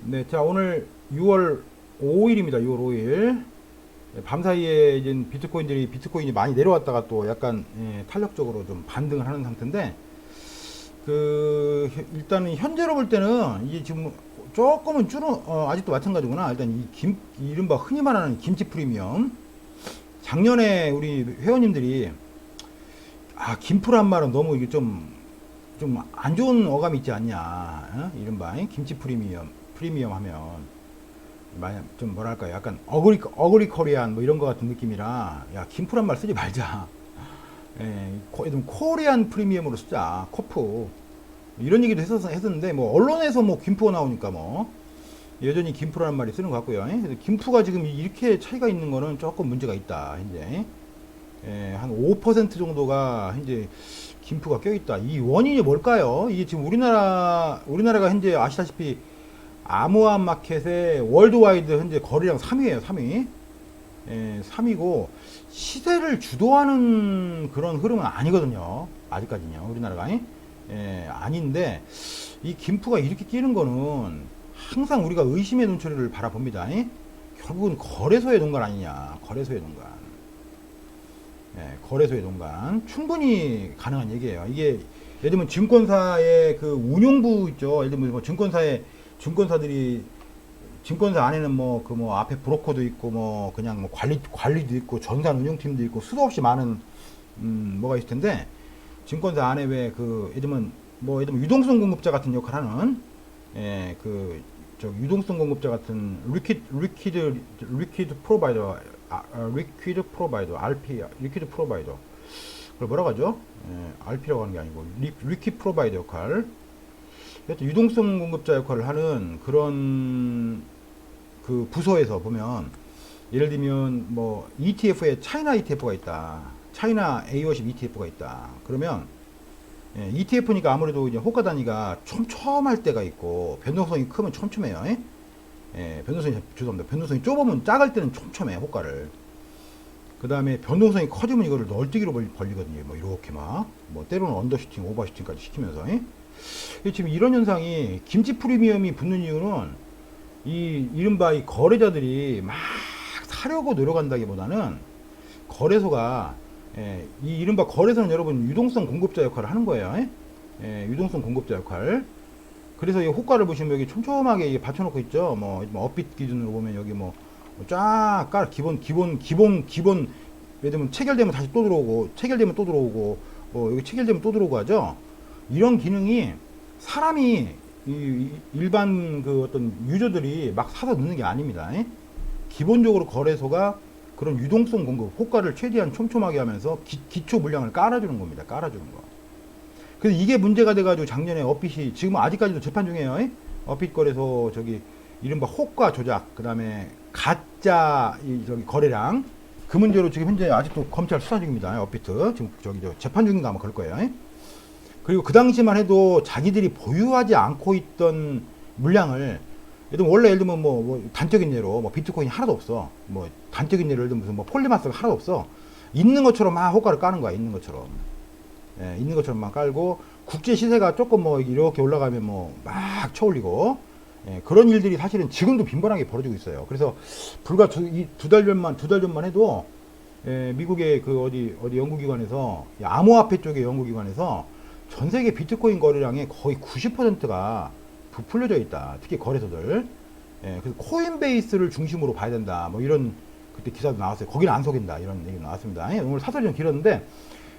네, 자, 오늘 6월 5일입니다. 6월 5일. 밤사이에 이제 비트코인이 많이 내려왔다가 또 약간 탄력적으로 좀 반등을 하는 상태인데, 일단은 현재로 볼 때는 이게 지금 조금은 아직도 마찬가지구나. 일단 이른바 흔히 말하는 김치 프리미엄. 작년에 우리 회원님들이, 김프란 말은 너무 이게 좀 안 좋은 어감이 있지 않냐. 이른바 김치 프리미엄 하면. 좀 뭐랄까 약간 어그리 코리안 뭐 이런 거 같은 느낌이라 야 김프란 말 쓰지 말자. 좀 코리안 프리미엄으로 쓰자. 코프 이런 얘기도 했었는데 뭐 언론에서 뭐 김프가 나오니까 뭐 여전히 김프라는 말이 쓰는 것 같고요. 그래서 김프가 지금 이렇게 차이가 있는 거는 조금 문제가 있다. 현재 한 5% 정도가 현재 김프가 껴있다. 이 원인이 뭘까요? 이게 지금 우리나라가 현재 아시다시피 아모아 마켓의 월드와이드 현재 거래량 3위에요. 3위. 3위고 시세를 주도하는 그런 흐름은 아니거든요. 아직까지는요. 우리나라가. 아닌데 이 김프가 이렇게 끼는 거는 항상 우리가 의심의 눈초리를 바라봅니다. 결국은 거래소의 동간 아니냐. 거래소의 동간. 거래소의 동간. 충분히 가능한 얘기예요. 이게 예를 들면 증권사의 그 운용부 있죠. 예를 들면 뭐 증권사 안에는 뭐 앞에 브로커도 있고 뭐 그냥 뭐 관리도 있고 전산 운영팀도 있고 수도 없이 많은 뭐가 있을 텐데 증권사 안에 왜 예를 들면 유동성 공급자 같은 역할을 하는 유동성 공급자 같은 리퀴드 프로바이더 리퀴드 프로바이더 그걸 뭐라고 하죠? RP라고 하는 게 아니고 리퀴드 프로바이더 역할. 유동성 공급자 역할을 하는 그런 그 부서에서 보면 예를 들면 뭐 ETF에 차이나 ETF가 있다. 차이나 A50 ETF가 있다. 그러면 ETF니까 아무래도 이제 호가 단위가 촘촘할 때가 있고 변동성이 크면 촘촘해요. 변동성이 좁으면 작을 때는 촘촘해 호가를. 그 다음에 변동성이 커지면 이거를 널뛰기로 벌리거든요. 뭐 이렇게 뭐 때로는 언더슈팅, 오버슈팅까지 시키면서. 지금 이런 현상이 김치 프리미엄이 붙는 이유는 이른바 이 거래자들이 막 사려고 노력한다기보다는 거래소가 이 이른바 거래소는 여러분 유동성 공급자 역할을 하는 거예요. 유동성 공급자 역할. 그래서 이 호가를 보시면 여기 촘촘하게 받쳐놓고 있죠. 뭐 업빛 기준으로 보면 여기 뭐 쫙 깔 기본 예를 들면 체결되면 다시 또 들어오고 체결되면 또 들어오고 뭐 여기 체결되면 또 들어오고 하죠. 이런 기능이 사람이 일반 그 어떤 유저들이 막 사서 넣는 게 아닙니다. 기본적으로 거래소가 그런 유동성 공급 호가를 최대한 촘촘하게 하면서 기초 물량을 깔아주는 겁니다. 깔아주는 거. 그래서 이게 문제가 돼가지고 작년에 업빛이 지금 아직까지도 재판 중이에요. 업빛 거래소 이른바 호가 조작, 그 다음에 가짜 거래량 그 문제로 지금 현재 아직도 검찰 수사 중입니다. 업비트 지금 재판 중인가 아마 그럴 거예요. 그리고 그 당시만 해도 자기들이 보유하지 않고 있던 물량을 예를 들면 단적인 예로 비트코인이 하나도 없어. 단적인 예로 예를 들면 무슨 폴리마스가 하나도 없어. 있는 것처럼 막 호가를 까는 거야. 있는 것처럼. 있는 것처럼 막 깔고 국제 시세가 조금 이렇게 올라가면 막 쳐올리고 그런 일들이 사실은 지금도 빈번하게 벌어지고 있어요. 그래서 불과 두 달 전만 해도 미국의 어디 연구기관에서 암호화폐 쪽의 연구기관에서 전 세계 비트코인 거래량의 거의 90%가 부풀려져 있다. 특히 거래소들. 그래서 코인베이스를 중심으로 봐야 된다. 이런 그때 기사도 나왔어요. 거기는 안 속인다. 이런 얘기 나왔습니다. 오늘 사설이 좀 길었는데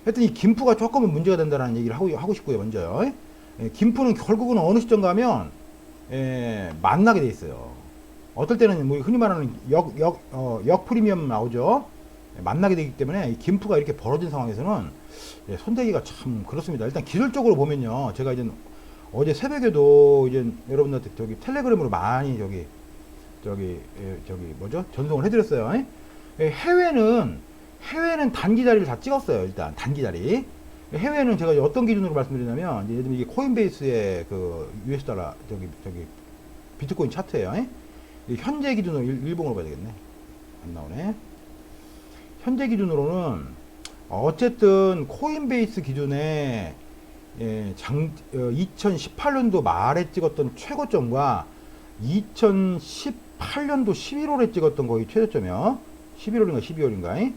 하여튼 이 김프가 조금은 문제가 된다는 얘기를 하고 싶고요. 먼저 김프는 결국은 어느 시점 가면 만나게 돼 있어요. 어떨 때는 흔히 말하는 역 프리미엄 나오죠. 만나게 되기 때문에 이 김프가 이렇게 벌어진 상황에서는 손대기가 참 그렇습니다. 일단 기술적으로 보면요. 제가 이제 어제 새벽에도 이제 여러분들한테 텔레그램으로 많이 전송을 해드렸어요. 해외는 단기 자리를 다 찍었어요. 일단 단기 자리. 해외는 제가 어떤 기준으로 말씀드리냐면 예를 들면 이게 코인베이스의 그 US 달러 비트코인 차트예요. 현재 기준으로 일봉으로 봐야 되겠네. 안 나오네. 현재 기준으로는 어쨌든 코인베이스 기준에 2018년도 말에 찍었던 최고점과 2018년도 11월에 찍었던 거의 최저점이요. 11월인가 12월인가?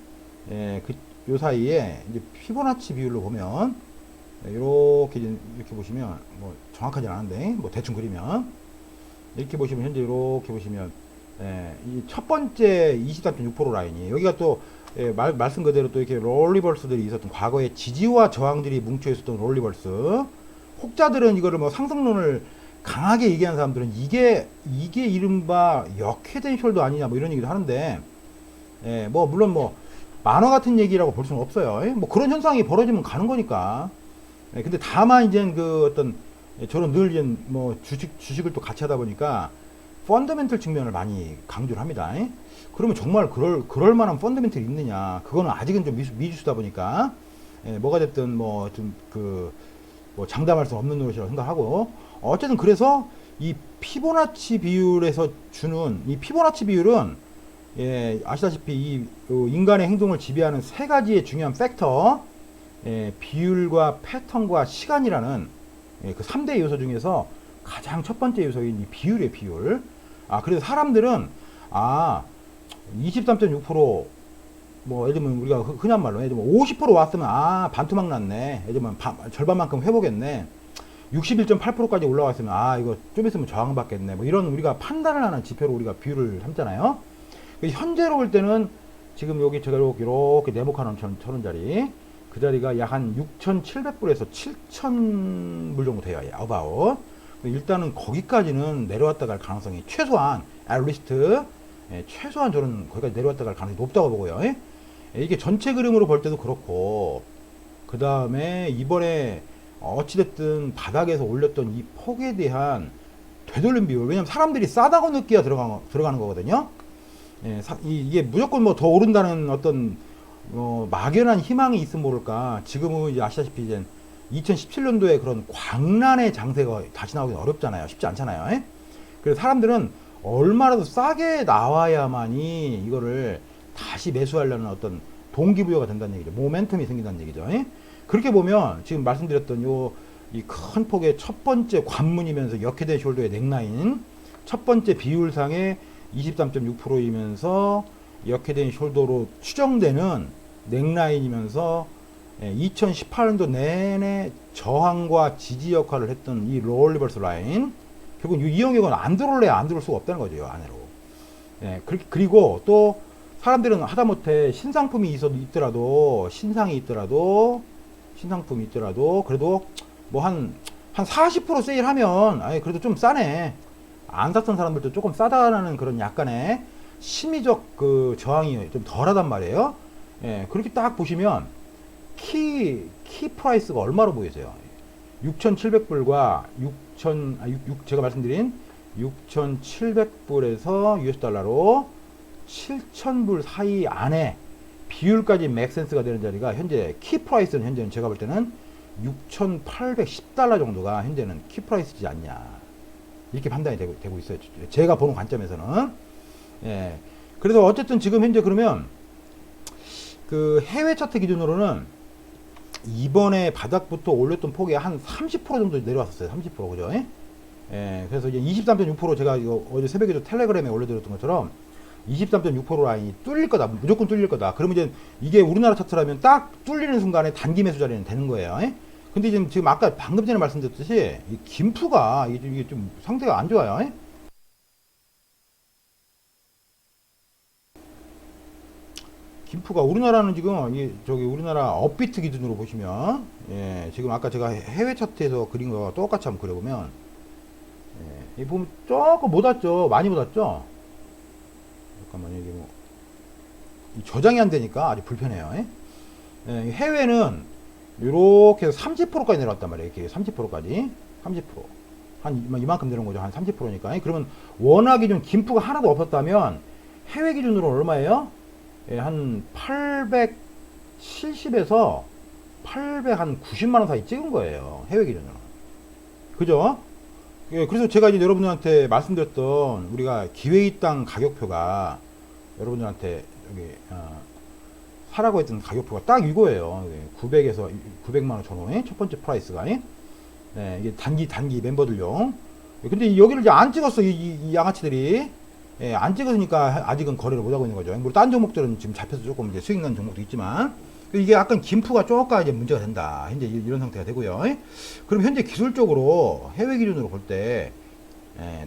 예, 요 사이에 이제 피보나치 비율로 보면 이렇게 보시면 뭐 정확하진 않은데 뭐 대충 그리면 이렇게 보시면 현재 이렇게 보시면 예, 이 첫 번째 23.6% 라인이 여기가 또 예, 말씀 그대로 또 이렇게 롤리벌스들이 있었던 과거에 지지와 저항들이 뭉쳐 있었던 롤리벌스. 혹자들은 이거를 뭐 상승론을 강하게 얘기하는 사람들은 이게 이른바 역회된 숄더 아니냐 뭐 이런 얘기도 하는데 예, 뭐 물론 뭐 만화 같은 얘기라고 볼 수는 없어요. 예? 뭐 그런 현상이 벌어지면 가는 거니까. 예, 근데 다만 이제 그 어떤 저는 늘 이제 뭐 주식을 또 같이 하다 보니까 펀더멘털 측면을 많이 강조를 합니다. 예? 그러면 정말 그럴 만한 펀더멘털이 있느냐? 그거는 아직은 좀 미지수다 보니까 예, 뭐가 됐든 뭐 좀 뭐 장담할 수 없는 노릇이라고 생각하고 어쨌든 그래서 이 피보나치 비율에서 주는 이 피보나치 비율은 예, 아시다시피 이 인간의 행동을 지배하는 세 가지의 중요한 팩터 예, 비율과 패턴과 시간이라는 예, 그 3대 요소 중에서 가장 첫 번째 요소인 이 비율의 비율. 아, 그래서 사람들은 23.6% 뭐 예를 들면 우리가 흔한 말로 예를 들면 50% 왔으면 반토막 났네. 예를 들면 절반만큼 회복했네. 61.8%까지 올라왔으면 이거 좀 있으면 저항받겠네. 뭐 이런 우리가 판단을 하는 지표로 우리가 비율을 삼잖아요. 현재로 볼 때는 지금 여기 제가 이렇게 네모칸 천원짜리 그 자리가 약 한 6,700불에서 7,000불 정도 돼요. 어바웃. 일단은 거기까지는 내려왔다 갈 가능성이 최소한 알리스트 최소한 저는 거기까지 내려왔다 갈 가능성이 높다고 보고요. 이게 전체 그림으로 볼 때도 그렇고 그 다음에 이번에 어찌됐든 바닥에서 올렸던 이 폭에 대한 되돌림 비율, 왜냐면 사람들이 싸다고 느끼야 들어가는 거거든요. 예, 이게 무조건 뭐 더 오른다는 어떤 막연한 희망이 있으면 모를까. 지금은 이제 아시다시피 이제 2017년도에 그런 광란의 장세가 다시 나오기 어렵잖아요. 쉽지 않잖아요. 예? 그래서 사람들은 얼마라도 싸게 나와야만이 이거를 다시 매수하려는 어떤 동기부여가 된다는 얘기죠. 모멘텀이 생긴다는 얘기죠. 예? 그렇게 보면 지금 말씀드렸던 이 큰 폭의 첫 번째 관문이면서 역회된 숄더의 넥라인, 첫 번째 비율상의 23.6%이면서 역회된 숄더로 추정되는 넥라인이면서 2018년도 내내 저항과 지지 역할을 했던 이 롤리버스 라인, 결국 이 영역은 안 들어올래야 안 들어올 수가 없다는 거죠, 안으로. 예, 그리고 또 사람들은 하다못해 신상품이 있더라도 신상품이 있더라도 그래도 뭐 한 40% 세일하면 그래도 좀 싸네. 안 샀던 사람들도 조금 싸다라는 그런 약간의 심리적 그 저항이 좀 덜하단 말이에요. 예, 그렇게 딱 보시면 키 프라이스가 얼마로 보이세요? 6,700불과 제가 말씀드린 6,700불에서 US 달러로 7,000불 사이 안에 비율까지 맥센스가 되는 자리가 현재 키 프라이스는 현재는 제가 볼 때는 6,810달러 정도가 현재는 키 프라이스지 않냐. 이렇게 판단이 되고 있어요. 제가 보는 관점에서는. 예. 그래서 어쨌든 지금 현재 그러면 그 해외 차트 기준으로는 이번에 바닥부터 올렸던 폭이 한 30% 정도 내려왔었어요. 30% 그죠? 예. 그래서 이제 23.6% 제가 이거 어제 새벽에도 텔레그램에 올려드렸던 것처럼 23.6% 라인이 뚫릴 거다. 무조건 뚫릴 거다. 그러면 이제 이게 우리나라 차트라면 딱 뚫리는 순간에 단기 매수 자리는 되는 거예요. 근데 지금 아까 방금 전에 말씀드렸듯이 이 김프가 이게 좀 상태가 안 좋아요. 김프가 우리나라는 지금 우리나라 업비트 기준으로 보시면 지금 아까 제가 해외 차트에서 그린 거와 똑같이 한번 그려보면 이 보면 조금 못 왔죠. 많이 못 왔죠. 잠깐만요. 이게 뭐 저장이 안 되니까 아주 불편해요. 해외는 이렇게 해서 30%까지 내려왔단 말이에요. 이렇게 30%까지 30% 한 이만큼 내려온 거죠. 한 30%니까. 그러면 워낙에 좀 김프가 하나도 없었다면 해외 기준으로 얼마예요? 한 870에서 890만원 사이 찍은 거예요. 해외 기준으로. 그죠? 그래서 제가 이제 여러분들한테 말씀드렸던 우리가 기회의 땅 가격표가 여러분들한테 여기 사라고 했던 가격표가 딱 이거예요. 900에서 900만원 전후에 첫 번째 프라이스가. 이게 단기 멤버들용. 근데 여기를 이제 안 찍었어, 이 양아치들이. 예, 안 찍었으니까 아직은 거래를 못 하고 있는 거죠. 물론 딴 종목들은 지금 잡혀서 조금 이제 수익 난 종목도 있지만, 이게 약간 김프가 조금 이제 문제가 된다. 현재 이런 상태가 되고요. 그럼 현재 기술적으로 해외 기준으로 볼 때,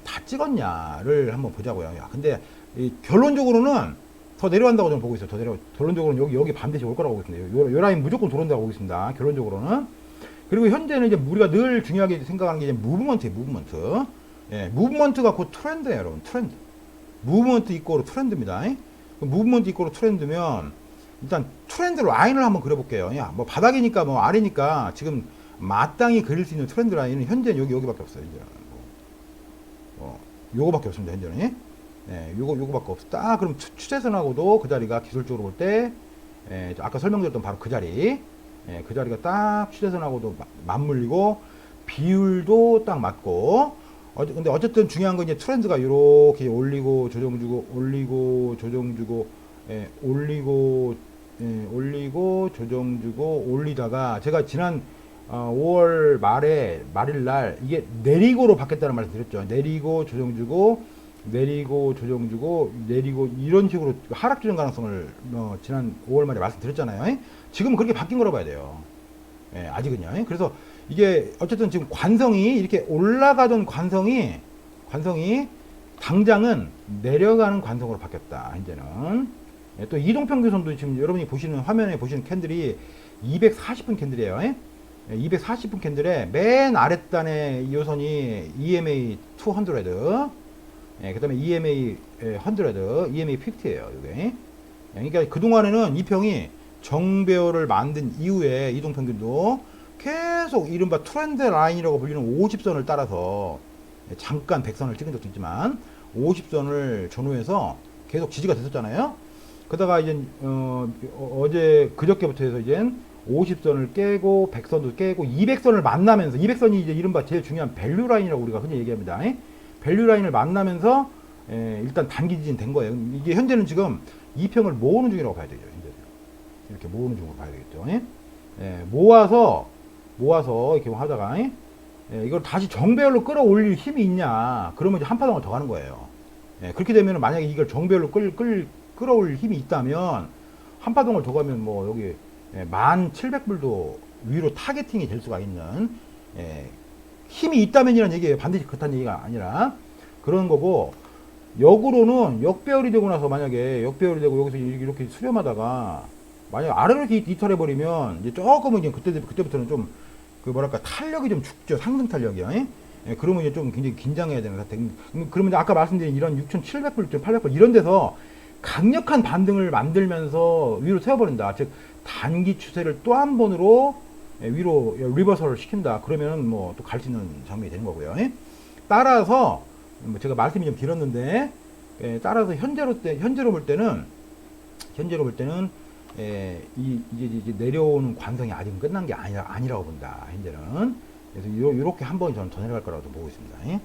다 찍었냐를 한번 보자고요. 야, 근데 결론적으로는 더 내려간다고 저는 보고 있어요. 결론적으로는 여기 반드시 올 거라고 보고 있습니다. 요 라인 무조건 들어온다고 보고 있습니다. 결론적으로는. 그리고 현재는 이제 우리가 늘 중요하게 생각하는 게 이제 무브먼트예요. 무브먼트. 예, 무브먼트가 곧 트렌드예요, 여러분. 트렌드. 무브먼트 이꼬로 트렌드입니다. 무브먼트 이꼬로 트렌드면 일단 트렌드 라인을 한번 그려볼게요. 야, 뭐 바닥이니까 뭐 아래니까 지금 마땅히 그릴 수 있는 트렌드 라인은 현재 여기밖에 없어요. 이제 요거밖에 없습니다. 현재는. 예, 요거밖에 없어. 딱 그럼 추세선하고도 그 자리가 기술적으로 볼 때, 아까 설명드렸던 바로 그 자리, 그 자리가 딱 추세선하고도 맞물리고 비율도 딱 맞고. 근데 어쨌든 중요한 건 이제 트렌드가 이렇게 올리고 조정 주고 올리고 조정 주고 올리고 조정 주고 올리다가 제가 지난 5월 말일 날 이게 내리고로 바뀌었다는 말씀 드렸죠. 내리고 조정 주고 내리고 조정 주고 내리고 이런 식으로 하락 조정 가능성을 지난 5월 말에 말씀드렸잖아요. 지금은 그렇게 바뀐 거라고 봐야 돼요. 아직은요. 그래서 이게 어쨌든 지금 관성이 이렇게 올라가던 관성이 당장은 내려가는 관성으로 바뀌었다. 현재는. 또 이동평균선도 지금 여러분이 보시는 화면에 보시는 캔들이 240분 캔들이에요. 240분 캔들에 맨 아랫단에 이 요선이 EMA 200, 그 다음에 EMA 100, EMA 50예요. 이게. 그러니까 그동안에는 이 평이 정배열을 만든 이후에 이동평균도 계속 이른바 트렌드 라인이라고 불리는 50선을 따라서 잠깐 100선을 찍은 적도 있지만 50선을 전후해서 계속 지지가 됐었잖아요. 그러다가 이제 어제 그저께부터 해서 이제 50선을 깨고 100선도 깨고 200선을 만나면서 200선이 이제 이른바 제일 중요한 밸류 라인이라고 우리가 흔히 얘기합니다. 밸류 라인을 만나면서 일단 단기 지진 된 거예요. 이게 현재는 지금 이 평을 모으는 중이라고 봐야 되죠. 현재 이렇게 모으는 중으로 봐야 되겠죠. 모아서 이렇게 하다가 이걸 다시 정배열로 끌어올릴 힘이 있냐? 그러면 이제 한 파동을 더 가는 거예요. 그렇게 되면 만약에 이걸 정배열로 끌어올릴 힘이 있다면 한 파동을 더 가면 뭐 여기 1700불도 위로 타겟팅이 될 수가 있는 힘이 있다면이라는 얘기예요. 반드시 그렇다는 얘기가 아니라 그런 거고, 역으로는 역배열이 되고 나서 만약에 역배열이 되고 여기서 이렇게 수렴하다가 만약 아래로 이렇게 이탈해 버리면 이제 조금은 이제 그때부터는 좀 그 뭐랄까 탄력이 좀 죽죠. 상승 탄력이요. 그러면 이제 좀 굉장히 긴장해야 되는 상태. 그러면 이제 아까 말씀드린 이런 6,700불, 800불 이런 데서 강력한 반등을 만들면서 위로 세워버린다. 즉 단기 추세를 또 한 번으로 위로 리버설을 시킨다. 그러면 뭐 또 갈 수 있는 장면이 되는 거고요. 따라서 제가 말씀이 좀 길었는데, 따라서 현재로 볼 때는 이제 내려오는 관성이 아직은 끝난 게 아니라고 본다. 현재는. 그래서 요렇게 한 번이 저는 더 내려갈 거라고 보고 있습니다.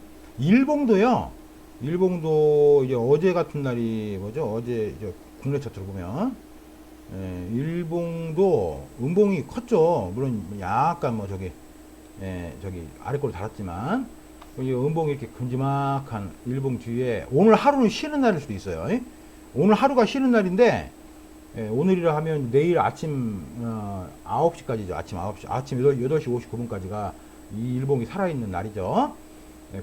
일봉도 이제 어제 같은 날이 뭐죠? 어제 이제 국내 차트를 보면 일봉도 음봉이 컸죠. 물론 약간 뭐 저기 아래 거로 달았지만 이 음봉이 이렇게 큼지막한 일봉 뒤에 오늘 하루는 쉬는 날일 수도 있어요. 오늘 하루가 쉬는 날인데 오늘이라 하면 내일 아침 9시까지죠. 아침 8시 59분까지가 이 일봉이 살아있는 날이죠.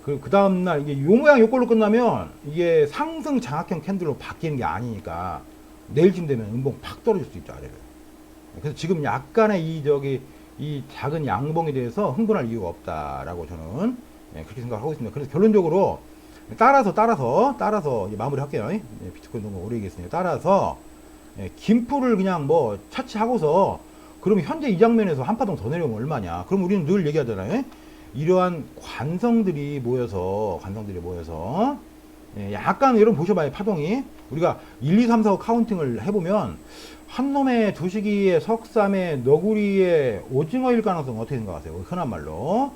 그 다음날 이게 요 모양 요꼴로 끝나면 이게 상승 장악형 캔들로 바뀌는 게 아니니까 내일쯤 되면 음봉 팍 떨어질 수 있죠. 아래로. 그래서 지금 약간의 이 작은 양봉에 대해서 흥분할 이유가 없다라고 저는 그렇게 생각하고 있습니다. 그래서 결론적으로 따라서 마무리 할게요. 비트코인 너무 오래 얘기했으니까 따라서 김프를 그냥 뭐 차치하고서 그러면 현재 이 장면에서 한 파동 더 내려오면 얼마냐? 그럼 우리는 늘 얘기하잖아요. 이러한 관성들이 모여서 약간 여러분 보셔봐요. 파동이 우리가 1, 2, 3, 4, 5 카운팅을 해보면 한 놈의 두시기에 석삼에 너구리에 오징어일 가능성 어떻게 생각하세요? 흔한 말로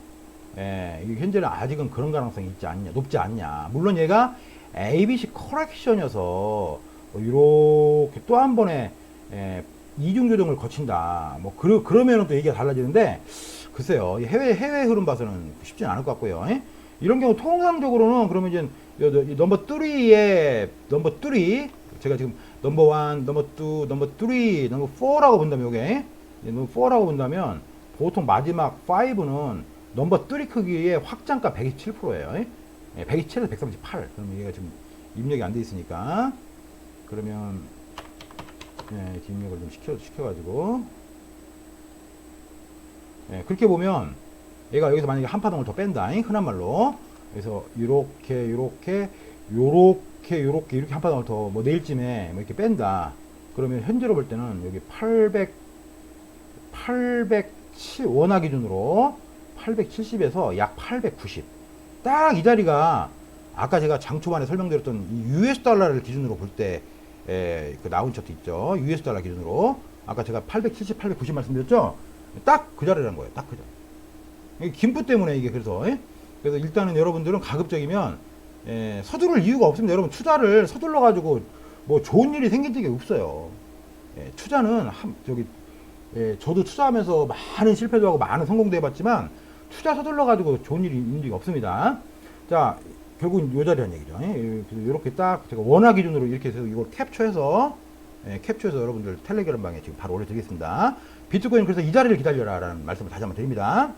현재는 아직은 그런 가능성이 있지 않냐, 높지 않냐. 물론 얘가 ABC 커렉션이어서 이렇게 또 한 번에 이중 조정을 거친다. 뭐 그러면은 또 얘기가 달라지는데 글쎄요. 해외 흐름 봐서는 쉽지는 않을 것 같고요. 이런 경우 통상적으로는 그러면 이제 넘버 3에 넘버 3 제가 지금 넘버 1, 넘버 2, 넘버 3, 넘버 4라고 본다면 요게 넘버 4라고 본다면 보통 마지막 5는 넘버 3 크기의 확장가 127%예요. 127에서 138. 그럼 얘가 지금 입력이 안 돼 있으니까 그러면 입력을 좀 시켜가지고 그렇게 보면 얘가 여기서 만약에 한 파동을 더 뺀다. 흔한 말로. 그래서 요렇게 한 파동을 더 뭐 내일쯤에 뭐 이렇게 뺀다. 그러면 현재로 볼 때는 여기 807 원화 기준으로 870에서 약 890. 딱 이 자리가 아까 제가 장 초반에 설명드렸던 이 US 달러를 기준으로 볼 때 그 나온 차트 있죠. US 달러 기준으로 아까 제가 870, 890 말씀드렸죠. 딱 그 자리라는 거예요. 딱 그 자리. 김프 때문에 이게 그래서 일단은 여러분들은 가급적이면 서두를 이유가 없습니다. 여러분 투자를 서둘러 가지고 뭐 좋은 일이 생긴 적이 없어요. 투자는 저도 투자하면서 많은 실패도 하고 많은 성공도 해봤지만 투자 서둘러 가지고 좋은 일이 있는 적이 없습니다. 자, 결국은 요 자리란 얘기죠. 그래서 이렇게 딱 제가 원화 기준으로 이렇게 해서 이걸 캡처해서 여러분들 텔레그램 방에 지금 바로 올려드리겠습니다. 비트코인 그래서 이 자리를 기다려라 라는 말씀을 다시 한번 드립니다.